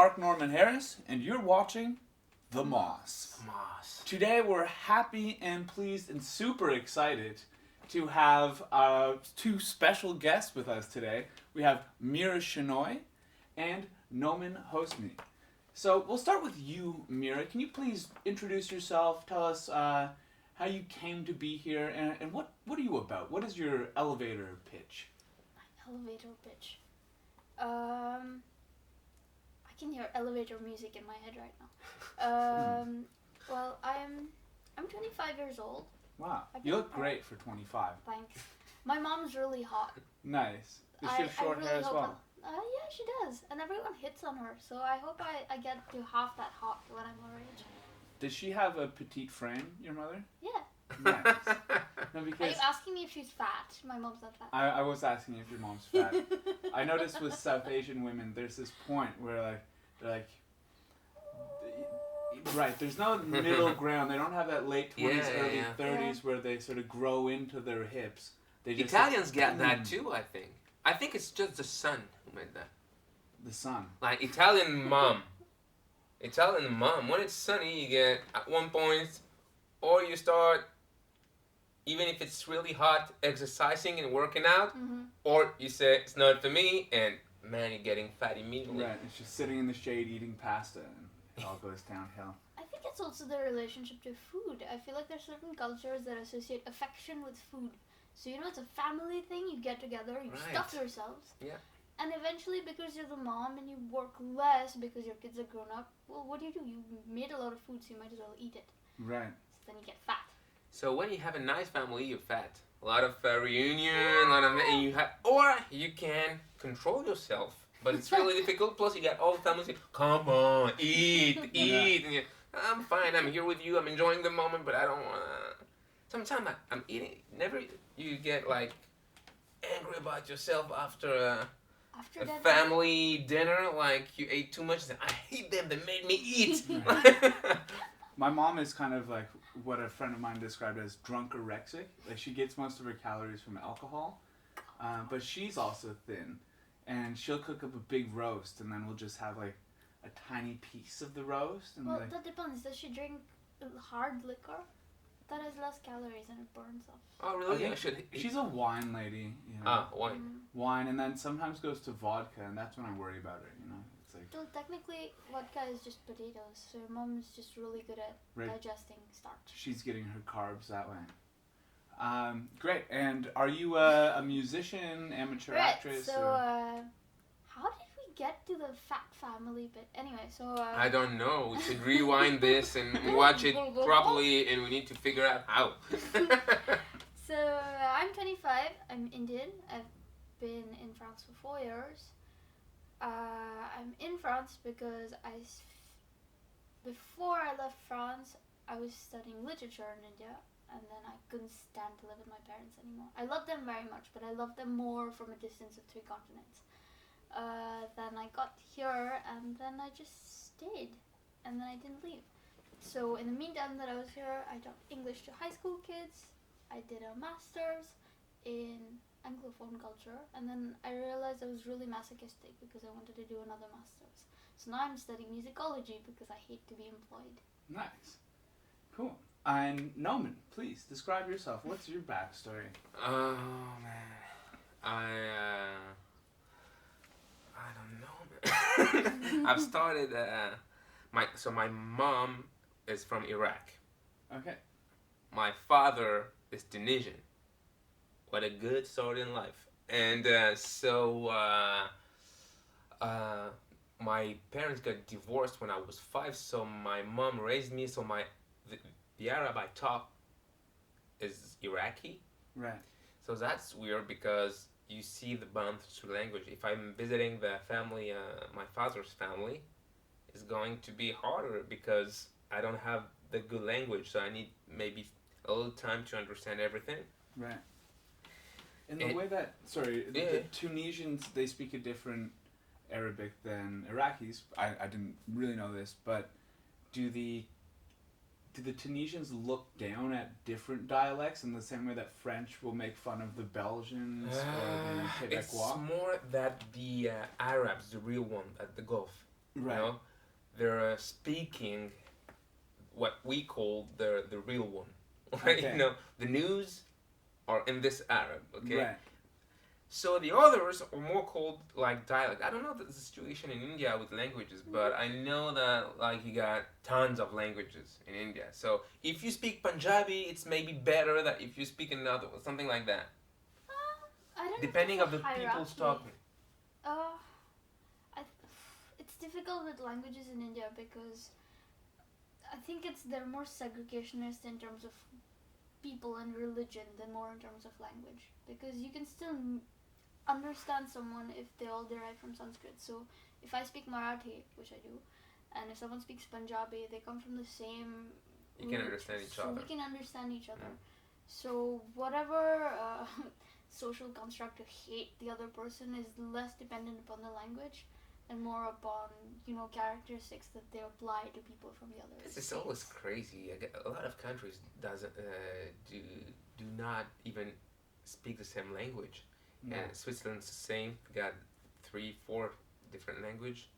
Mark Norman Harris, and you're watching The Moss. Moss. Today we're happy and pleased and super excited to have two special guests with us today. We have Meera Shenoy and Noman Hosni. So we'll start with you, Meera. Can you please introduce yourself? Tell us how you came to be here, and what are you about? What is your elevator pitch? My elevator pitch. I can hear elevator music in my head right now. Well, I'm 25 years old. Wow, you look great for 25. Thanks. My mom's really hot. Nice. Does she have short hair as well? Yeah, she does. And everyone hits on her, so I hope I get to half that hot when I'm her age. Does she have a petite frame, your mother? Yeah. Nice. No, Are because you asking me if she's fat? My mom's not fat. I was asking if your mom's fat. I noticed with South Asian women, there's this point where they're like, right, there's no middle ground. They don't have that late 20s, early 30s where they sort of grow into their hips. They just Italians get that too, I think. I think it's just the sun who made that. The sun. Like Italian mom. When it's sunny, you get at one point, or you start, even if it's really hot, exercising and working out, or you say, it's not for me, and man, you're getting fat immediately. Right, it's just sitting in the shade eating pasta, and it all goes downhill. I think it's also the relationship to food. I feel like there's certain cultures that associate affection with food. So, it's a family thing. You get together, you stuff yourselves. Yeah. And eventually, because you're the mom and you work less because your kids are grown up, well, what do? You made a lot of food, so you might as well eat it. Right. So then you get fat. So when you have a nice family, you're fat. A lot of reunion, and you have, or you can control yourself. But it's really difficult. Plus, you got all the families. Come on, eat. And I'm fine. I'm here with you. I'm enjoying the moment, but I don't want to. Sometimes I'm eating. Never you get like angry about yourself after a family dinner. Like you ate too much. I hate them. They made me eat. My mom is kind of like what a friend of mine described as drunk-orexic. Like she gets most of her calories from alcohol, but she's also thin. And she'll cook up a big roast, and then we'll just have like a tiny piece of the roast. And well, that depends. Does she drink hard liquor? That has less calories and it burns off. Oh, really? She's a wine lady. Wine. Wine, and then sometimes goes to vodka, and that's when I worry about her. It's like. Well, technically, vodka is just potatoes, so your mom is just really good at digesting starch. She's getting her carbs that way. Great. And are you a musician, amateur actress? So, how did we get to the fat family bit? Anyway, so... I don't know. We should rewind this and watch it properly, and we need to figure out how. So, I'm 25. I'm Indian. I've been in France for 4 years. I'm in France because before I left France, I was studying literature in India. And then I couldn't stand to live with my parents anymore. I love them very much, but I love them more from a distance of 3 continents. Then I got here, and then I just stayed, and then I didn't leave. So in the meantime that I was here, I taught English to high school kids. I did a master's in Anglophone culture, and then I realized I was really masochistic because I wanted to do another master's. So now I'm studying musicology because I hate to be employed. Nice. Cool. And Noman, please describe yourself. What's your backstory? Oh man, I don't know, man. I've started. My mom is from Iraq. Okay. My father is Tunisian. What a good start in life. And my parents got divorced when I was 5. So my mom raised me. So the Arab I talk is Iraqi. Right. So that's weird because you see the bond through language. If I'm visiting the family, my father's family, it's going to be harder because I don't have the good language. So I need maybe a little time to understand everything. Right. In the way that, the Tunisians, they speak a different Arabic than Iraqis. I didn't really know this, but do the Tunisians look down at different dialects in the same way that French will make fun of the Belgians or the Quebecois? It's more that the Arabs, the real one at the Gulf, Right. You know, they're speaking what we call the real one. Right? Okay. You know, the news are in this Arab. Okay. Right. So the others are more called like dialect. I don't know the situation in India with languages, but I know that like you got tons of languages in India. So if you speak Punjabi, it's maybe better than if you speak another one, something like that. I don't know. Depending if of the it's a people hierarchy. talking. I, it's difficult with languages in India because I think they're more segregationist in terms of people and religion than more in terms of language, because you can still understand someone if they all derive from Sanskrit. So if I speak Marathi, which I do, and if someone speaks Punjabi, they come from the same You can root, understand each so other. we can understand each other. Mm. So whatever social construct to hate the other person is less dependent upon the language and more upon, characteristics that they apply to people from the other It's states. always crazy. A lot of countries doesn't do not even speak the same language. No. And Switzerland's the same. We got 3-4 different language,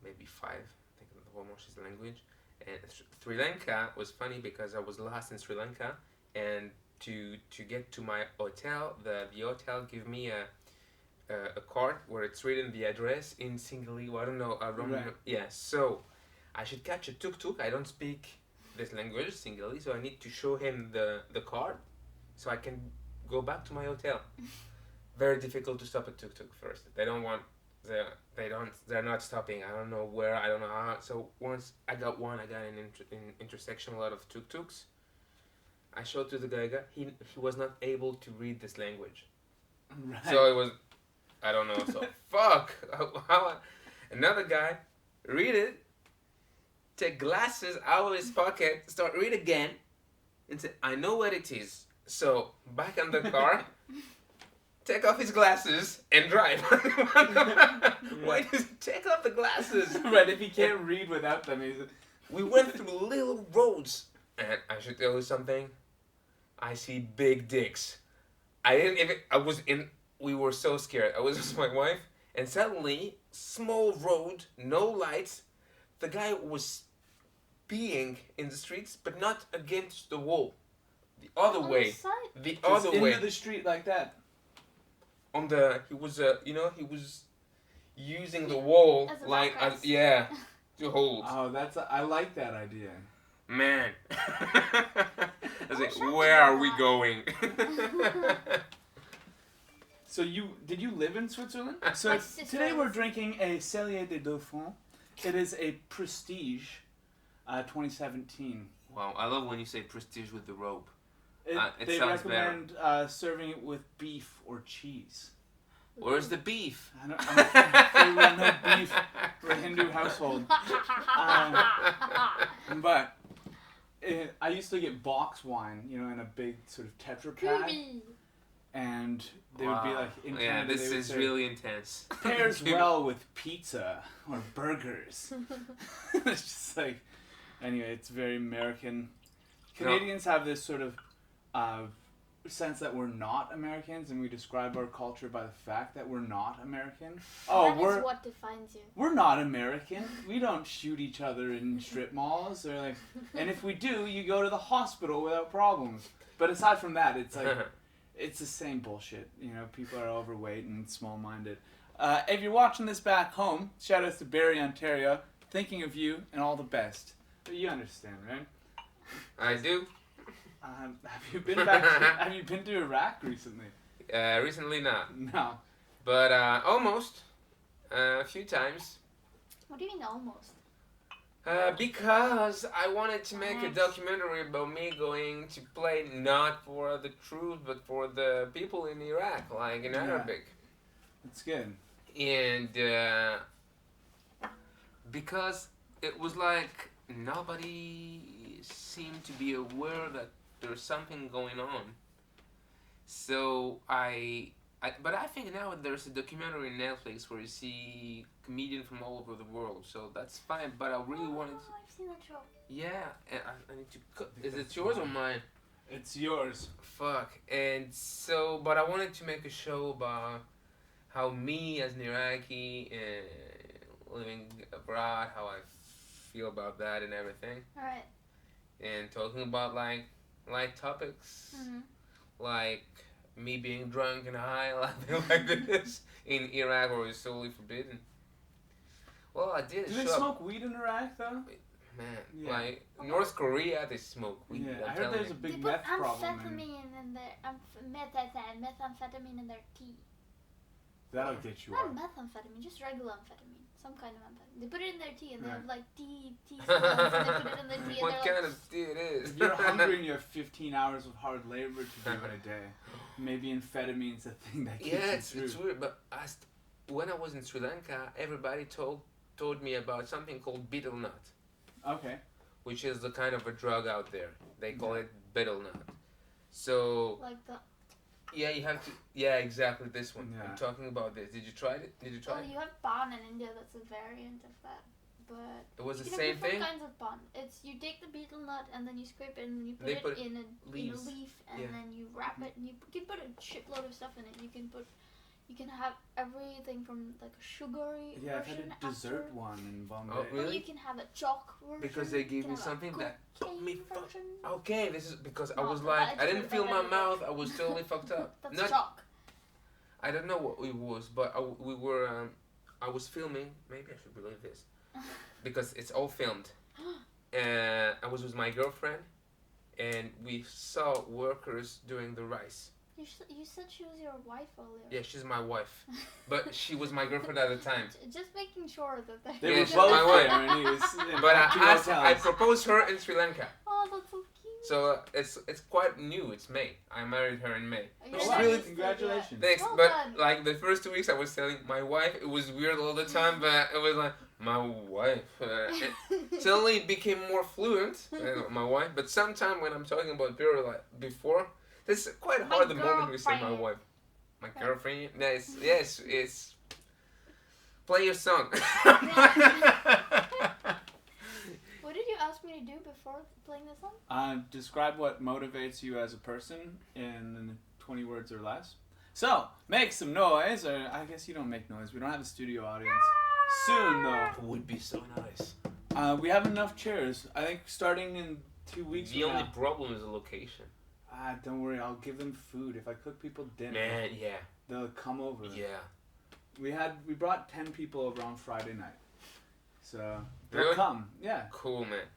maybe 5. I think almost is the language. And Sri Lanka was funny because I was lost in Sri Lanka, and to get to my hotel, the hotel gave me a card where it's written the address in Sinhalese. I don't know. I don't Right. know. Yeah. So I should catch a tuk-tuk. I don't speak this language, Sinhalese, so I need to show him the card so I can go back to my hotel. Very difficult to stop a tuk-tuk first. They don't want they're not stopping. I don't know where, I don't know how. So once I got an intersection, a lot of tuk-tuks. I showed to the guy, he was not able to read this language. Right. So it was, I don't know, so fuck. How another guy read it, take glasses out of his pocket, start read again, and say, I know what it is. So back in the car, take off his glasses and drive. Why does he take off the glasses? Right, if he can't read without them, he's... We went through little roads, and I should tell you something. I see big dicks. We were so scared. I was with my wife, and suddenly, small road, no lights. The guy was peeing in the streets, but not against the wall. The other On way. the side. The Just other way. into the street like that. He was using the wall As a like, backrest. to hold. Oh, I like that idea. Man. I was like, should where I are do we that? going? So did you live in Switzerland? So My sister today we're is. drinking a Cellier de Dauphin. It is a Prestige 2017. Wow, I love when you say prestige with the rope. It They sounds recommend serving it with beef or cheese. Where's the beef? I'm afraid we have no beef for a Hindu household. But I used to get box wine, in a big sort of Tetra Pak, Creepy. and they would be like, in Yeah, Canada, this they would is say, really intense. pairs well with pizza or burgers. It's just like, anyway, it's very American. Canadians have this sort of sense that we're not Americans, and we describe our culture by the fact that we're not American. Oh, That is what defines you. we're not American. We don't shoot each other in strip malls, or like, and if we do, you go to the hospital without problems. But aside from that, it's like, it's the same bullshit. People are overweight and small-minded. If you're watching this back home, shout outs to Barrie, Ontario. Thinking of you and all the best. But you understand, right? I do. Have you been back? Have you been to Iraq recently? Recently not. No. But almost. A few times. What do you mean almost? Because I wanted to make a documentary about me going to play not for the troops but for the people in Iraq, like in Yeah. Arabic. It's good. And because it was like nobody seemed to be aware that there's something going on. So but I think now there's a documentary on Netflix where you see comedians from all over the world, so that's fine. But I really wanted to, I've seen that show. yeah, and I need to cut. Is it yours or mine? It's yours. Fuck. And so, but I wanted to make a show about how me as an Iraqi living abroad, how I feel about that and everything, Alright. and talking about like light topics, Mm-hmm. like me being drunk and high, like this in Iraq where it's totally forbidden. Well, I did Do they show up, smoke weed in Iraq though? man. Yeah. Like North Korea, they smoke weed. Yeah, I'm I heard telling there's a you. They big put meth problem. amphetamine in their methamphetamine in their tea. That'll get you Not up. methamphetamine, just regular amphetamine. Some kind of amphetamine. They put it in their tea and they Right. have like tea stones and they put it in their tea What and kind they're of tea it is? If you're hungry and you have 15 hours of hard labor to do in a day, maybe amphetamine's the thing that gets Yeah, you it's through. weird. But when I was in Sri Lanka, everybody told me about something called betel nut, Okay. which is the kind of a drug out there. They call it betel nut. So like the yeah, you have to. Yeah, exactly this one. Yeah. I'm talking about this. Did you try it? Did you try well, it? you have pan in India that's a variant of that. But It was you the can same have different thing. kinds of pan. It's you take the betel nut and then you scrape it and you put They it put in a leaves. leaf and Yeah. then you wrap it and you can put a shitload of stuff in it. You can have everything from like a sugary Yeah, I've had version a dessert after, one in Bombay. Oh, or really? you can have a chalk version. Because they you gave can me have a something that got cocaine me fucked. version. Okay, this is because I No, was but like, that's I didn't good, feel but my that's mouth. I was totally fucked up. That's Not, chalk. I don't know what it was, but we were. I was filming. Maybe I should believe this because it's all filmed. I was with my girlfriend, and we saw workers doing the rice. You said she was your wife earlier. Yeah, she's my wife, but she was my girlfriend at the time. Just making sure that they're They Yes, were both my wife. there, and he was in But two I hotels. proposed her in Sri Lanka, Oh, that's so cute. so it's quite new. It's May. I married her in May. Oh, Oh, you're wow. not really- used to it yet. Congratulations. Thanks, Well but done. like the first 2 weeks, I was telling my wife. It was weird all the time, but it was like my wife. Suddenly it became more fluent, my wife. But sometime when I'm talking about people like before, it's quite My hard the moment we say my girlfriend. wife. My girlfriend. Yes, it's. Play your song. What did you ask me to do before playing this song? Describe what motivates you as a person in 20 words or less. So, make some noise, or I guess you don't make noise. We don't have a studio audience. Soon, though. Would be so nice. We have enough chairs. I think starting in 2 weeks The from only now. problem is the location. Don't worry, I'll give them food. If I cook people dinner, Man, yeah, they'll come over. yeah. We brought 10 people over on Friday night. So, they'll Really? come. Yeah. Cool, man.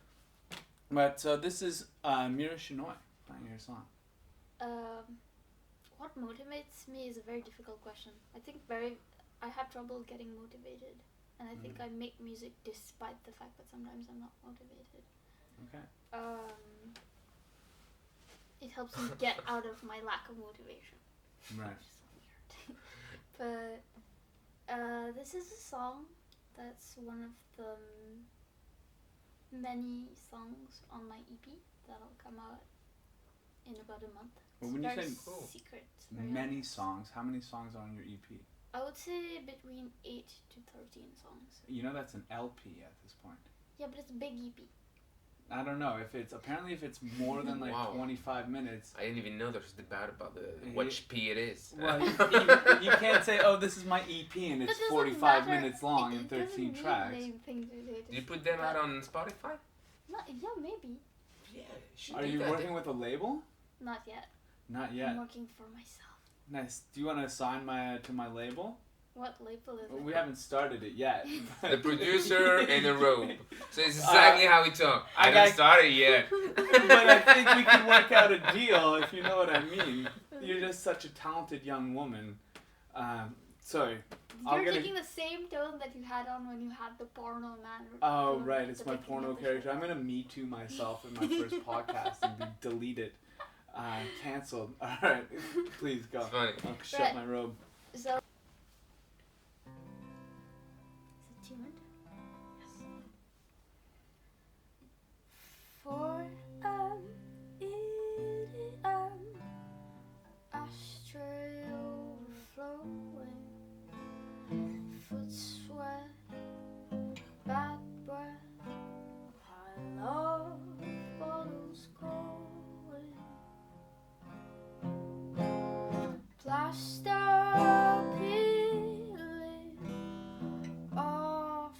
But, so this is Meera Shenoy playing your song. What motivates me is a very difficult question. I have trouble getting motivated. And I think I make music despite the fact that sometimes I'm not motivated. Okay. It helps me get out of my lack of motivation. Right. Which is so weird. But this is a song that's one of the many songs on my EP that'll come out in about a month. Well, It's when you very say secret. It's very many hidden. songs, how many songs are on your EP? I would say between 8 to 13 songs. You know that's an LP at this point. Yeah, but it's a big EP. I don't know if it's more than like Wow. 25 minutes. I didn't even know there was a debate about which P it is. Well, you can't say, oh, this is my EP and it's That doesn't 45 matter. minutes long It and doesn't 13 mean tracks. anything to it. Did you put them out on Spotify? Yeah, maybe. Yeah. Are you working with a label? Not yet. Not I'm yet. working for myself. Nice. Do you want to sign to my label? What label is it? We haven't started it yet. The producer in a robe. So it's exactly how we talk. I I haven't got- started yet. But I think we can work out a deal, if you know what I mean. You're just such a talented young woman. Sorry. I'll You're get taking the same tone that you had on when you had the porno man. Oh, the- right. the It's my beginning porno of the character. show. I'm going to Me Too myself in my first podcast and be deleted. Cancelled. All right. Please go. It's funny. I'll shut Right. my robe. So. Is it tuned? Yes. For idiom, ashtray overflowing, foot sweat, bad breath, high love bottles going, plaster peeling off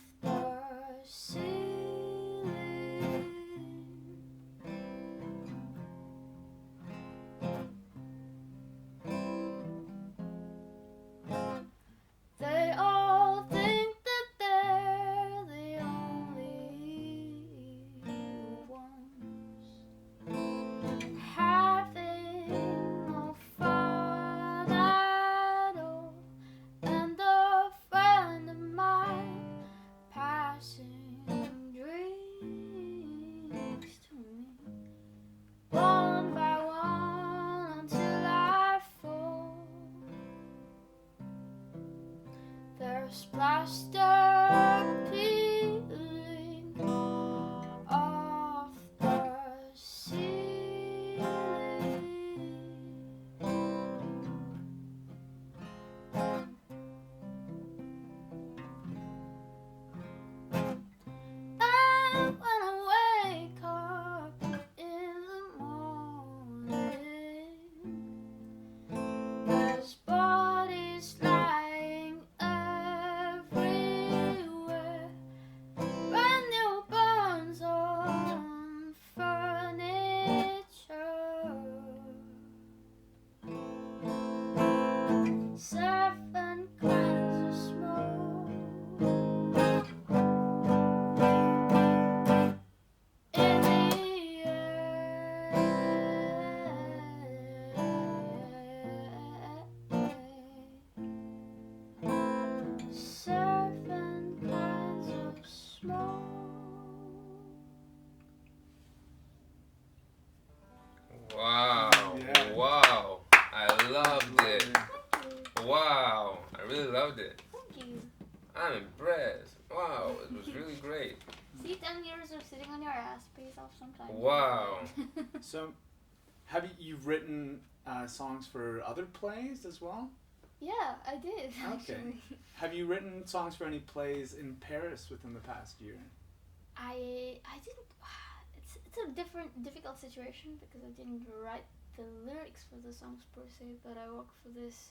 Wow. Yeah. Wow. I loved it. Thank you. Wow. I really loved it. Thank you. I'm impressed. Wow. It was really great. See, 10 years of sitting on your ass pays off sometimes. Wow. So, have you've written songs for other plays as well? Yeah, I did actually. Have you written songs for any plays in Paris within the past year? I didn't. It's a difficult situation because I didn't write the lyrics for the songs per se, but I worked for this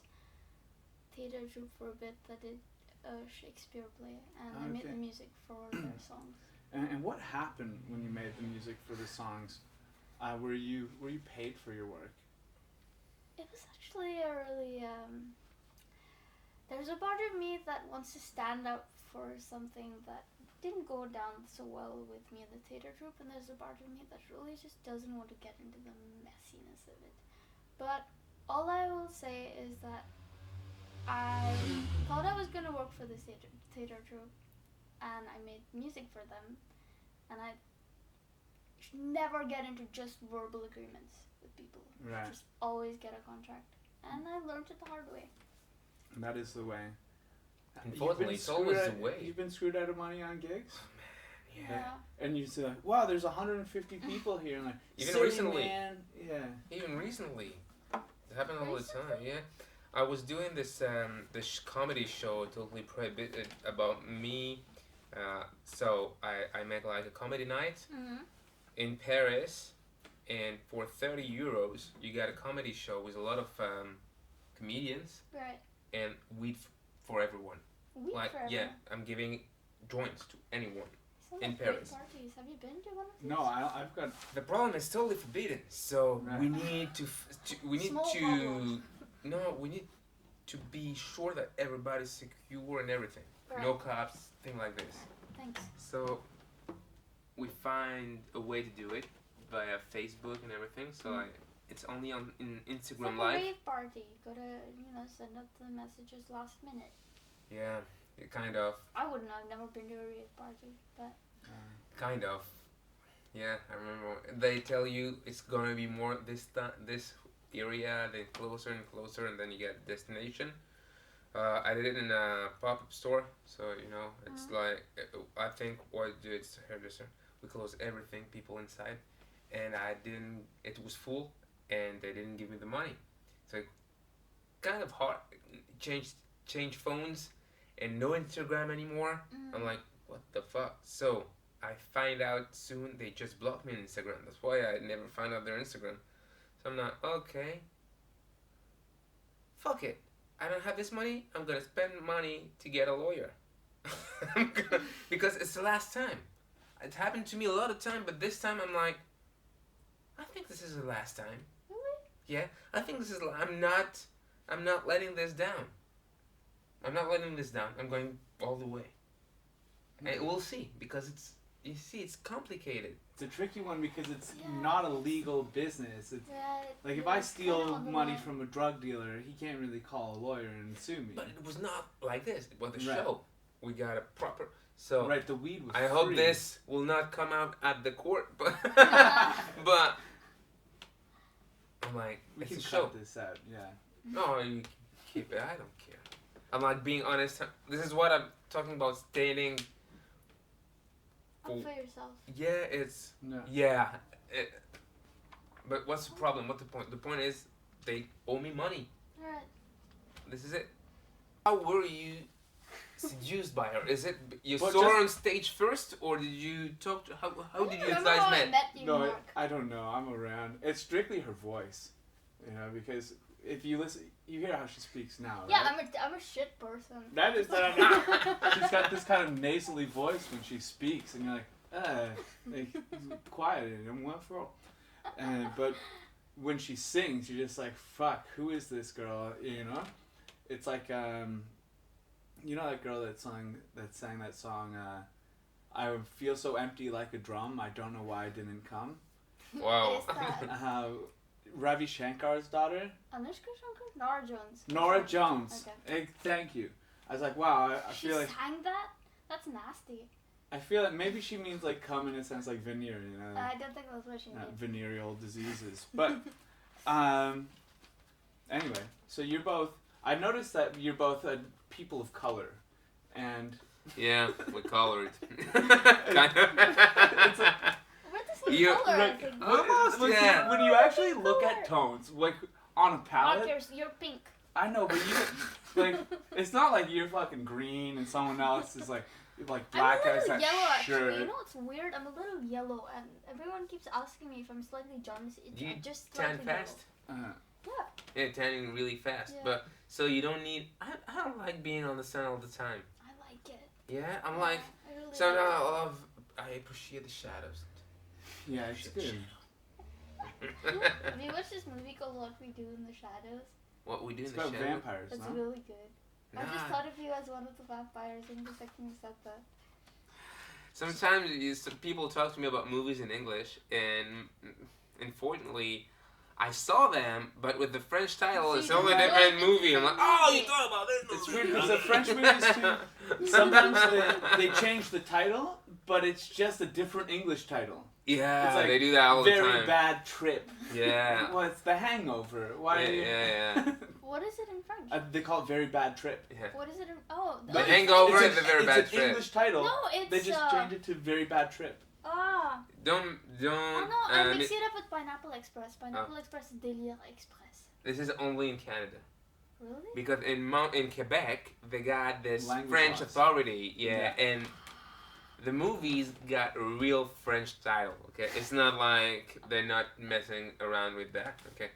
theater troupe for a bit that did a Shakespeare play, and I made the music for their songs. And what happened when you made the music for the songs? Were you paid for your work? It was actually a really there's a part of me that wants to stand up for something that didn't go down so well with me in the theater troupe, and there's a part of me that really just doesn't want to get into the messiness of it. But all I will say is that I thought I was going to work for the theater troupe, and I made music for them, and I never get into just verbal agreements with people. Right. Just always get a contract. And I learned it the hard way. And that is the way. Unfortunately, it's always the way. You've been screwed out of money on gigs? Yeah. And you say, like, wow, there's 150 people here. And like, Even silly recently. Man. Yeah. Even recently. It happened all the time, yeah. I was doing this comedy show totally prohibited about me. So I make like a comedy night in Paris, and for 30 euros you get a comedy show with a lot of comedians. Right. And weed for everyone. Weed Like, for everyone. yeah, I'm giving joints to anyone. Sounds in like Paris. big parties. Have you been to one of these? No, I've got. The problem is totally forbidden. So Right. we need we need Small to problems. no, we need to be sure that everybody's secure and everything. Right. No cops, thing like this. Thanks. So we find a way to do it via Facebook and everything. So it's only on in It's Instagram like a Live. rave party. Gotta, send out the messages last minute. Yeah, it kind of. I wouldn't know. I've never been to a rave party, but Kind of. Yeah, I remember. They tell you it's gonna be more this area, then closer and closer, and then you get destination. I did it in a pop-up store, so it's like I think what I do is hairdresser. We close everything, people inside, and I didn't. It was full, and they didn't give me the money, so it kind of hard. Change phones, and no Instagram anymore. I'm like, what the fuck? So I find out soon they just blocked me on Instagram. That's why I never found out their Instagram. So I'm not, okay. Fuck it. I don't have this money. I'm gonna spend money to get a lawyer. Because it's the last time. It happened to me a lot of time, but this time I'm like, I think this is the last time. really? Yeah, I think this is. I'm not letting this down. I'm not letting this down. I'm going all the way. And we'll see, because it's complicated. It's a tricky one because it's Yeah. not a legal business. It's like if I steal money from a drug dealer, he can't really call a lawyer and sue me. But it was not like this. It was a Right. show. We got a proper. So right, the weed was I hope free. this will not come out at the court, but but I'm like, We it's can a show. cut this out, yeah. No, you keep it. I don't care. I'm like being honest. This is what I'm talking about. Stating. Up for yourself. Yeah, it's. No. Yeah. But what's the problem? What's the point? The point is they owe me money. Alright. This is it. How were you seduced by her? Is it you But saw her just- on stage first, or did you talk to how did you Remember guys how I met? met you, No, Mark? I don't know. I'm around. It's strictly her voice, because if you listen, you hear how she speaks now. Yeah, right? I'm a shit person. That is that. She's got this kind of nasally voice when she speaks, and you're like, quiet, I'm one for all. But when she sings, you're just like, fuck, who is this girl? It's like that girl that sang that song. I feel so empty like a drum. I don't know why I didn't come. Wow. Is that Ravi Shankar's daughter. Anushka Shankar? Norah Jones. Norah Jones. Okay. Thank you. I was like, wow, I She feel like sang that? That's nasty. I feel like maybe she means like cum in a sense like veneer, you know. I don't think that's what she meant. Venereal diseases. But anyway, so you're both. I noticed that you're both people of color, and Yeah, we colored. We're the same color, I think. Almost, yeah. When you actually look at tones, like on a palette, You're pink. I know, but you like it's not like you're fucking green and someone else is like black I'm a has little that yellow, shirt. actually. You know what's weird? I'm a little yellow, and everyone keeps asking me if I'm slightly jaundiced. Do you just tan slightly fast? Yeah. Yeah, tanning really fast. Yeah. But so you don't need. I don't like being on the sun all the time. I like it. Yeah, I'm like. I really Sometimes I appreciate the shadows. Yeah, it's good. Have you watched this movie called What We Do in the Shadows? What we do It's in the about shadows. vampires, It's no? really good. I just Nah. thought of you as one of the vampires and the second you said that. Sometimes people talk to me about movies in English, and unfortunately, I saw them, but with the French title, it's So you only a know different it's a movie. I'm like, different oh, movie. you thought about this It's movie. weird because the French movies too. Sometimes they change the title, but it's just a different English title. Yeah, It's like they do that all the Very time. bad trip. Yeah. Well, it's The Hangover. Why? Yeah. What is it in French? They call it Very Bad Trip. Yeah. What is it in... Oh, The But Hangover it's is a very bad it's trip. an English title. No, it's... They just changed it to Very Bad Trip. Ah. Don't. Oh no, I mixed it up with Pineapple Express. Pineapple Express is Délire Express. This is only in Canada. Really? Because in Quebec, they got this Language French laws. authority, and the movies got a real French title, okay? It's not like they're not messing around with that, okay?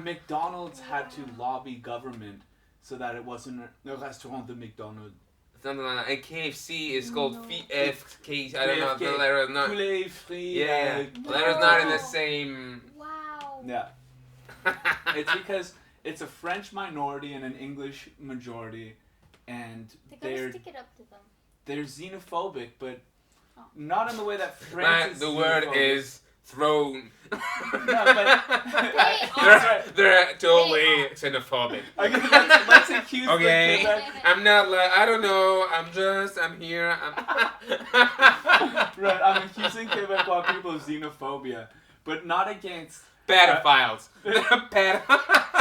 McDonald's had to lobby government so that it wasn't le restaurant de McDonald's. Something like that. And KFC is called No. FK, I don't know, the KFK. letter is not... Poulet frit. Yeah, No. letter's not in the same... Wow. Yeah. It's because it's a French minority and an English majority, and They gotta they're stick it up to them. xenophobic, but Oh. not in the way that Like, France is the word xenophobic. is throne. They're totally xenophobic. Okay, let's accuse Okay. the Quebec. I'm not like, I don't know, I'm here, Right, I'm accusing Quebecois people of xenophobia, but not against... pedophiles.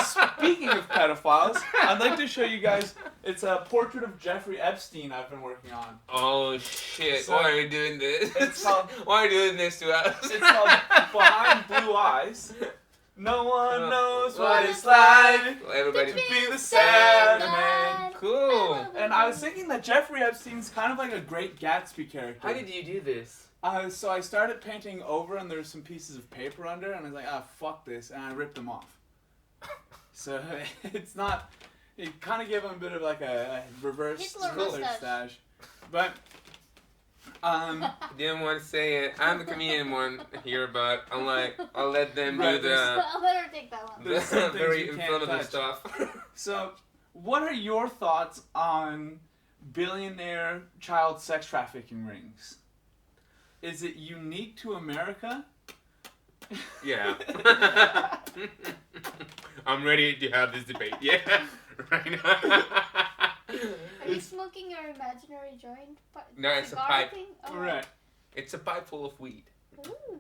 Speaking of pedophiles, I'd like to show you guys, it's a portrait of Jeffrey Epstein I've been working on. Oh shit, So- why are you doing this? It's called- Why are you doing this to us? It's called Behind Blue Eyes. No one knows what What it's it's like Well, everybody. to be the Sandman. Cool. And I was thinking that Jeffrey Epstein's kind of like a great Gatsby character. How did you do this? So I started painting over, and there's some pieces of paper under, and I was like, ah, fuck this, and I ripped them off. So it's not. It kind of gave him a bit of like a reverse Hitler Hitler mustache. stash, but Didn't want to say it. I'm the comedian one here, but I'm like, I'll let them Right, do the, I'll let her take that one. There's some things very you can't inflammable touch. stuff. So, what are your thoughts on billionaire child sex trafficking rings? Is it unique to America? Yeah. I'm ready to have this debate. Yeah. Right now. Are you smoking your imaginary joint? No, it's a cigar pipe. thing? Oh. Right. It's a pipe full of weed. Ooh.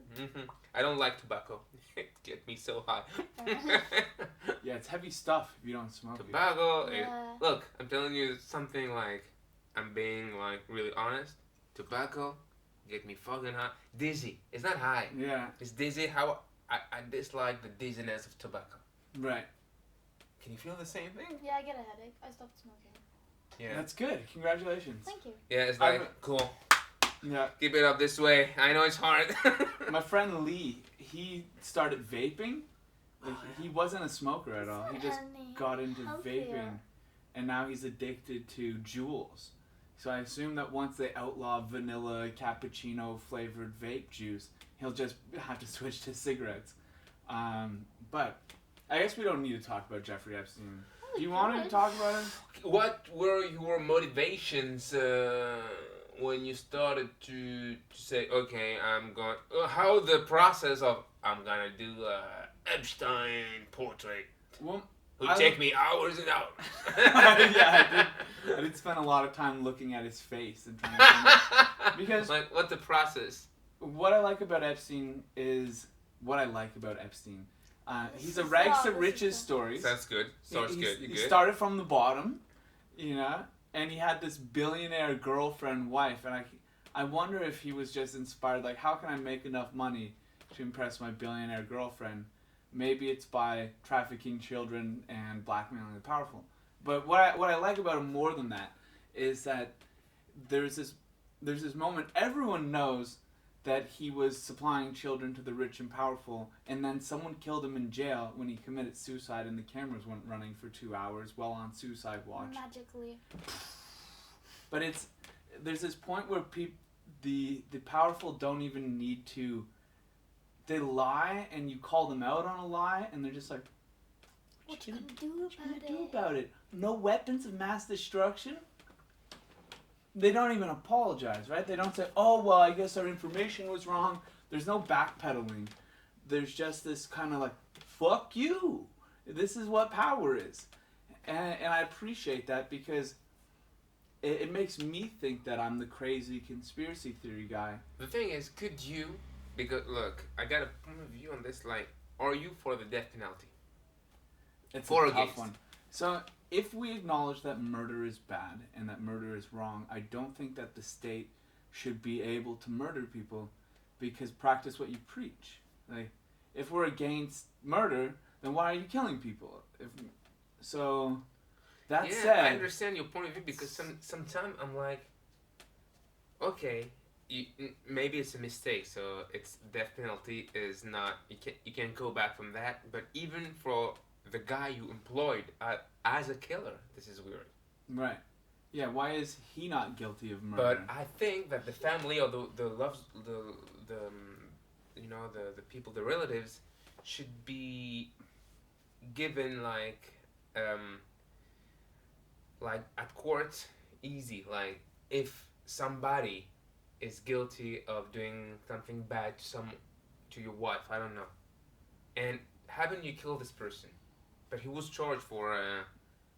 I don't like tobacco. It gets me so high. Yeah, it's heavy stuff if you don't smoke it. Tobacco. Yeah. Look, I'm telling you something like, I'm being like really honest. Tobacco get me fucking high. Dizzy. It's not high. Yeah, It's dizzy. How I dislike the dizziness of tobacco. right. Can you feel the same thing? Yeah, I get a headache. I stopped smoking. Yeah. That's good. Congratulations. Thank you. Yeah, it's I'm- like, cool. Yeah. Keep it up this way. I know it's hard. My friend Lee, he started vaping. Like, he wasn't a smoker at all. He just got into healthier. vaping, and now he's addicted to Juuls. So I assume that once they outlaw vanilla cappuccino flavored vape juice, he'll just have to switch to cigarettes. But I guess we don't need to talk about Jeffrey Epstein. Oh, Do you we want to could. talk about him? What were your motivations when you started to say, okay, I'm going... how the process of, I'm going to do a Epstein portrait. Well, who I take look- me hours and hours. Yeah, I did spend a lot of time looking at his face and trying to find out. Because- like, what the process? What I like about Epstein is what I like about Epstein. He's a This is rags not- to this is riches not- stories. That's good. Starts good. You He good? started from the bottom, you know, and he had this billionaire girlfriend wife, and I wonder if he was just inspired, like, how can I make enough money to impress my billionaire girlfriend? Maybe it's by trafficking children and blackmailing the powerful. But what I like about him more than that is that there's this moment, everyone knows that he was supplying children to the rich and powerful, and then someone killed him in jail when he committed suicide, and the cameras went running for 2 hours while on suicide watch. Magically. But there's this point where the powerful don't even need to. They lie, and you call them out on a lie, and they're just like, What you gonna do what you gonna about do it? about it? No weapons of mass destruction? They don't even apologize, right? They don't say, oh, well, I guess our information was wrong. There's no backpedaling. There's just this kind of like, fuck you. This is what power is. And I appreciate that because it makes me think that I'm the crazy conspiracy theory guy. The thing is, could you? Because look, I got a point of view on this. Like, are you for the death penalty? It's For a or tough against? one. So if we acknowledge that murder is bad and that murder is wrong, I don't think that the state should be able to murder people because practice what you preach. Like, if we're against murder, then why are you killing people? That Yeah, said, I understand your point of view because sometimes I'm like, okay, maybe it's a mistake. So it's death penalty is not you can't go back from that. But even for the guy you employed as a killer, this is weird. right? Yeah, why is he not guilty of murder? But I think that the family or the loves the you know the people, the relatives, should be given like at court easy. Like if somebody is guilty of doing something bad to your wife, I don't know, and haven't you killed this person, but he was charged for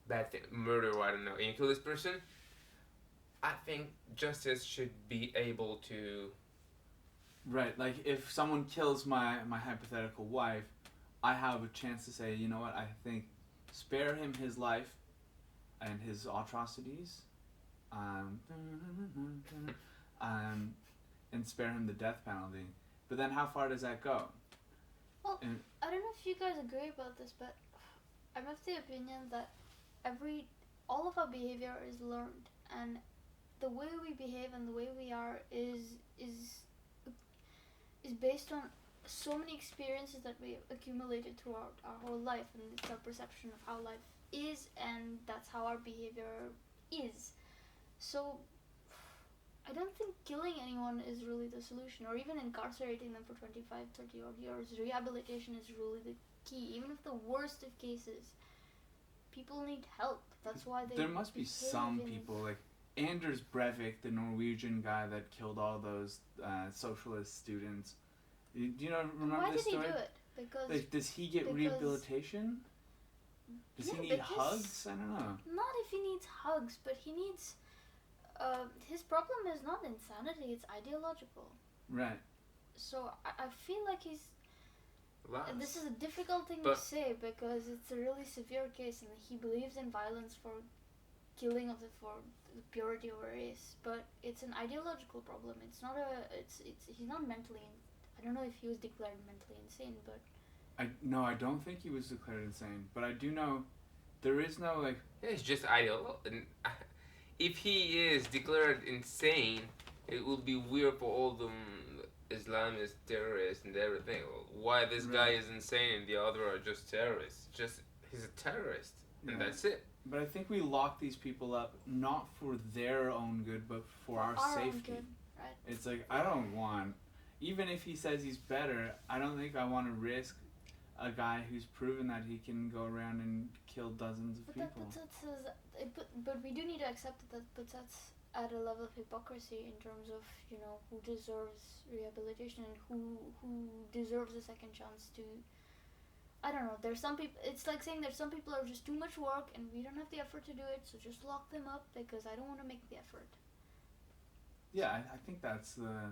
bad thing, murder or I don't know, and you kill this person. I think justice should be able to. Right, like if someone kills my hypothetical wife, I have a chance to say, you know what, I think spare him his life and his atrocities, and spare him the death penalty. But then how far does that go? Well, I don't know if you guys agree about this, but I'm of the opinion that all of our behavior is learned, and the way we behave and the way we are is based on so many experiences that we accumulated throughout our whole life, and it's our perception of how life is, and that's how our behavior is. So I don't think killing anyone is really the solution, or even incarcerating them for 25, 30 odd years. Rehabilitation is really the key. Even if the worst of cases, people need help. That's why they There must be some behave in- people, like Anders Breivik, the Norwegian guy that killed all those socialist students. Do you remember Why this did he story? do it? Because Like, does he get because- rehabilitation? Does Yeah, he need but his- hugs? I don't know. not if he needs hugs, but he needs. His problem is not insanity; it's ideological. Right. So I feel like he's. Lies. And this is a difficult thing But- to say because it's a really severe case, and he believes in violence for killing for the purity of a race. But it's an ideological problem. It's not he's not mentally. I don't know if he was declared mentally insane, but I don't think he was declared insane, but I do know there is no like. Yeah, it's just ideal. And if he is declared insane, it would be weird for all the Islamist terrorists and everything. Why this guy is insane and the other are just terrorists? Just he's a terrorist, and Yeah. that's it. But I think we lock these people up not for their own good, but for our own safety. good, right? It's like I don't want, even if he says he's better, I don't think I want to risk a guy who's proven that he can go around and kill dozens of But that people. puts us, but we do need to accept that puts us at a level of hypocrisy in terms of who deserves rehabilitation and who deserves a second chance to I don't know. There's some people. It's like saying that some people are just too much work, and we don't have the effort to do it. So just lock them up because I don't want to make the effort. Yeah, I think that's the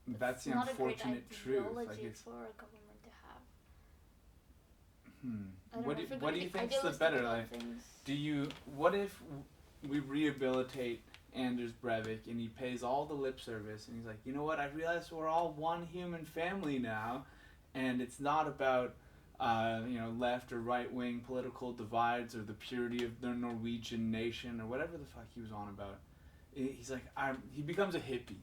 It's unfortunate not a great truth. Like ideology it's for a government to have. I don't What know, do if what do we're you gonna be think's the idealistic better? about Like, things. what if we rehabilitate Anders Breivik and he pays all the lip service and he's like, you know what? I realize we're all one human family now, and it's not about left or right wing political divides or the purity of the Norwegian nation or whatever the fuck he was on about. He's like, he becomes a hippie.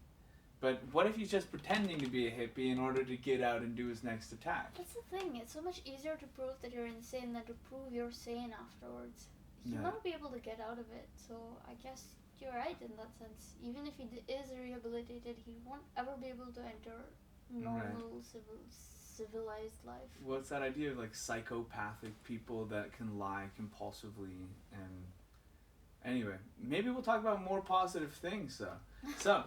But what if he's just pretending to be a hippie in order to get out and do his next attack? That's the thing. It's so much easier to prove that you're insane than to prove you're sane afterwards. You Yeah. want to be able to get out of it. So I guess you're right in that sense. Even if he is rehabilitated, he won't ever be able to enter normal civilized life. What's that idea of like psychopathic people that can lie compulsively and anyway, maybe we'll talk about more positive things though. So,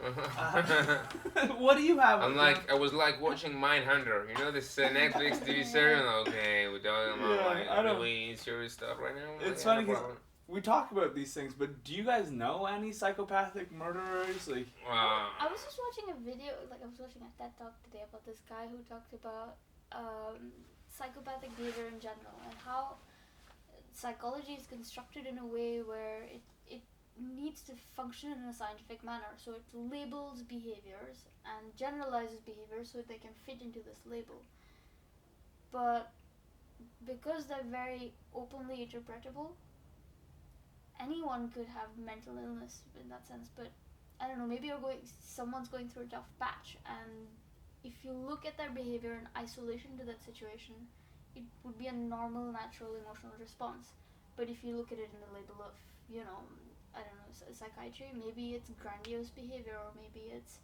what do you have? I was like watching Mindhunter. You know this Netflix TV series? Okay, we're talking about really serious stuff right now. It's funny because we talk about these things, but do you guys know any psychopathic murderers? Like, I was just watching a video, I was watching a TED Talk today about this guy who talked about psychopathic behavior in general and how psychology is constructed in a way where it needs to function in a scientific manner. So it labels behaviors and generalizes behaviors so they can fit into this label. But because they're very openly interpretable, anyone could have mental illness in that sense. But I don't know, maybe someone's going through a tough patch, and if you look at their behavior in isolation to that situation, it would be a normal, natural emotional response. But if you look at it in the label of, I don't know, psychiatry, maybe it's grandiose behavior, or maybe it's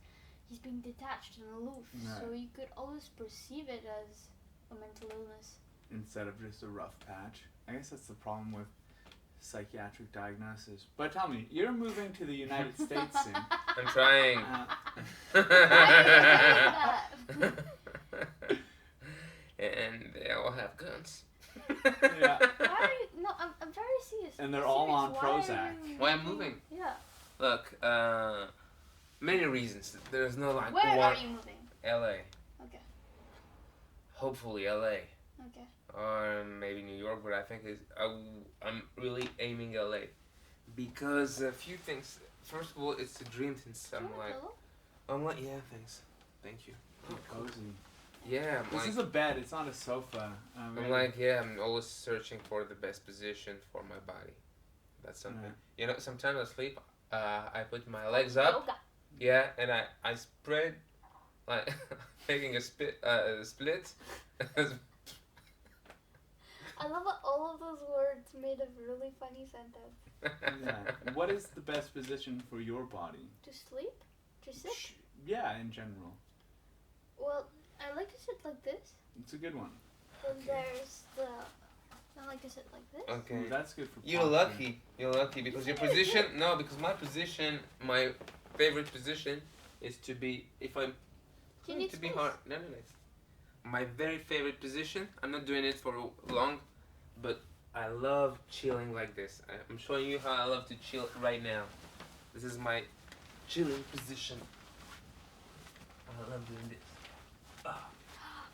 he's being detached and aloof. Right. So you could always perceive it as a mental illness. instead of just a rough patch. I guess that's the problem with psychiatric diagnosis. But tell me, you're moving to the United States soon. I'm trying. And they all have guns. Yeah. Why are you? No, I'm very serious. And they're all on Why are Prozac. you Why I'm moving? Yeah. Look, many reasons. There's no like Where one. are you moving? LA. Okay. Hopefully LA. Okay. Or maybe New York, but I think I'm really aiming LA. Because a few things. First of all, it's a dream since I'm like, yeah, thanks. Thank you. Cozy. Yeah, This is a bed, it's not a sofa. I'm like, yeah, I'm always searching for the best position for my body. That's something. Yeah. You know, sometimes I sleep, I put my legs up. Yoga. Yeah, and I spread, like, making a split. I love how all of those words made a really funny sentence. Yeah. What is the best position for your body? To sleep? To sit? Yeah, in general. Well, I like to sit like this. It's a good one. Then there's I like to sit like this. Okay. Ooh, that's good for You're posture. lucky. You're lucky because your position. No, because my position, my favorite position, is to be. If I'm. Do you need to be space? hard. No. My very favorite position. I'm not doing it for long, but I love chilling like this. I'm showing you how I love to chill right now. This is my chilling position. I love doing this.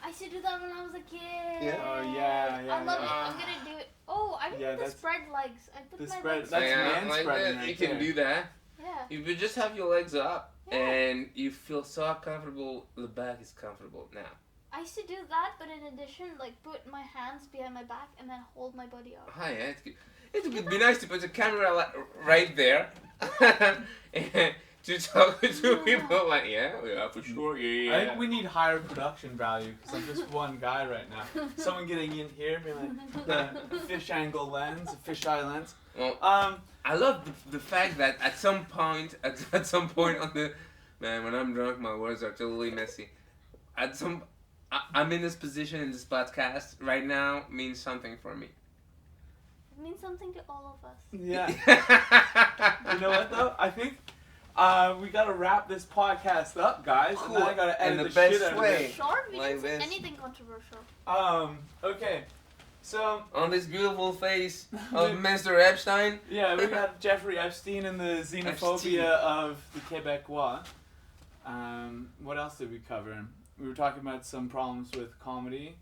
I used to do that when I was a kid. Yeah? Oh, yeah. I love it. I'm gonna do it. Oh, I Yeah, did the that's- spread legs. I put the my spread- legs that's up. man like spreading that. right You can there. do that. Yeah. You would just have your legs up, Yeah. and you feel so comfortable. The back is comfortable now. I used to do that, but in addition, put my hands behind my back and then hold my body up. Hi, yeah, it's good. It would be nice to put the camera right there and to talk to people like, yeah, for sure, I yeah. think we need higher production value because I'm just one guy right now. Someone getting in here, being like the fish angle lens, the fisheye lens. Well, I love the fact that at some point on the man, when I'm drunk, my words are totally messy. I'm in this position in this podcast right now means something for me. It means something to all of us. Yeah. You know what though? I think We gotta wrap this podcast up, guys. Cool. And then I gotta edit In the the best shit out of way. it. Short, we Like can say this. anything controversial. Okay. So, On this beautiful face of Mr. Epstein. yeah, we got Jeffrey Epstein and the xenophobia of the Quebecois. What else did we cover? We were talking about some problems with comedy.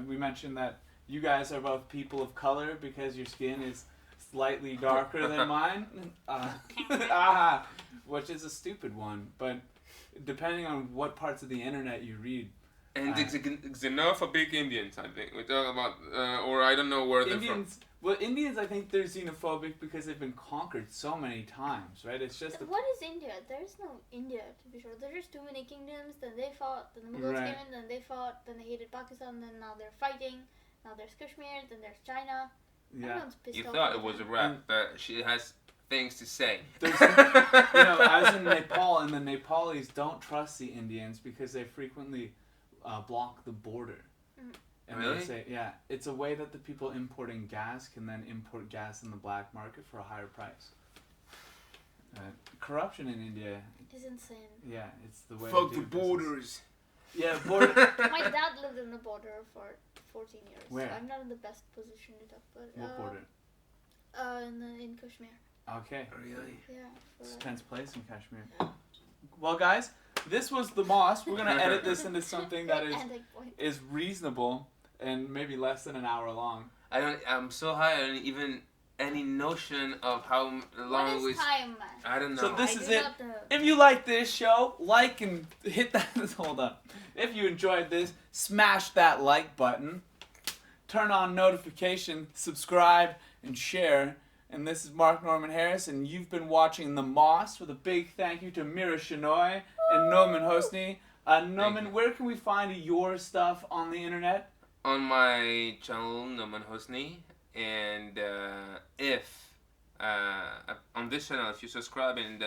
We mentioned that you guys are both people of color because your skin is slightly darker than mine. Which is a stupid one, but depending on what parts of the internet you read. And xenophobic Indians, I think. We're talking about, or I don't know where they're Indians, well, Indians, I think they're xenophobic because they've been conquered so many times, right? It's just What is India? There is no India, to be sure. There's just too many kingdoms, then they fought, then the Mughals Right. came in, then they fought, then they hated Pakistan, then now they're fighting, now there's Kashmir, then there's China. yeah. Everyone's pissed You off. thought right it was a now. rap, but she has things to say. There's, I was in Nepal, and the Nepalis don't trust the Indians because they frequently block the border. And Really? they say, yeah, it's a way that the people importing gas can then import gas in the black market for a higher price. Corruption in India, It's insane. yeah, it's the way. Fuck to the do business. borders. Yeah, border. My dad lived in the border for 14 years. Where? So I'm not in the best position to talk about it. What border? In Kashmir. Okay. Really? Yeah. For, Tense place in Kashmir. Well, guys, this was the Moss. We're gonna edit this into something that is reasonable and maybe less than an hour long. I'm so high. I don't even any notion of how long what it was. is time, man? I don't know. So this I is do it. not know. If you like this show, like and hit that. Hold on. If you enjoyed this, smash that like button. Turn on notification, subscribe, and share. And this is Mark Norman Harris, and you've been watching The Moss with a big thank you to Meera Shenoy and Noman Hosni. Noman, where can we find your stuff on the internet? On my channel, Noman Hosni, and if on this channel, if you subscribe and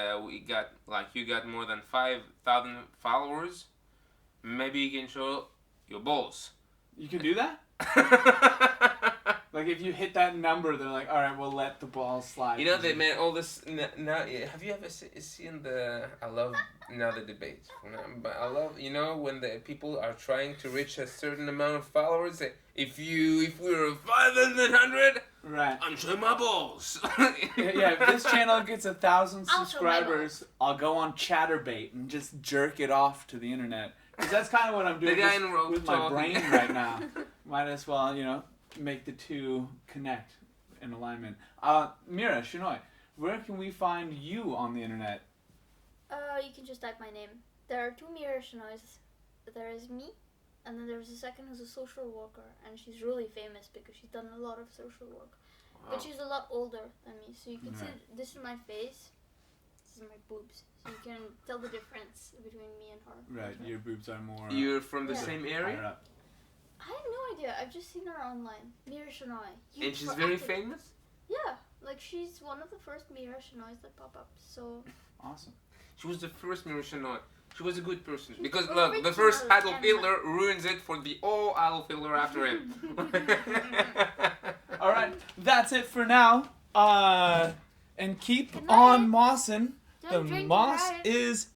you got more than 5,000 followers, maybe you can show your balls. You can do that? Like if you hit that number, they're like, all right, we'll let the ball slide. You know they made all this now. Have you ever seen the? I love now the debates, but I love when the people are trying to reach a certain amount of followers. If we're 500, right? I'm showing my balls. Yeah, if this channel gets 1,000 I'll show my subscribers, I'll go on ChatterBait and just jerk it off to the internet. Because that's kind of what I'm doing The guy in Rogue with my talking. brain right now. Might as well, make the two connect in alignment. Meera, Shenoy, where can we find you on the internet? You can just type my name. There are two Meera Shenoys. There is me, and then there's a second who's a social worker, and she's really famous because she's done a lot of social work. But she's a lot older than me, so you can see this is my face, this is my boobs, so you can tell the difference between me and her. Right, your boobs are more. You're from the Yeah. same higher area, up. I have no idea. I've just seen her online. Meera Shenoy. and she's very famous. Yeah, like she's one of the first Meera Shenoys that pop up. So Awesome. She was the first Meera Shenoy. She was a good person because She's look, the first original Adolf and- Hitler ruins it for the all Adolf Hitler after him. All right, that's it for now. And keep Good on night. mossin'. The don't drink and moss drive. is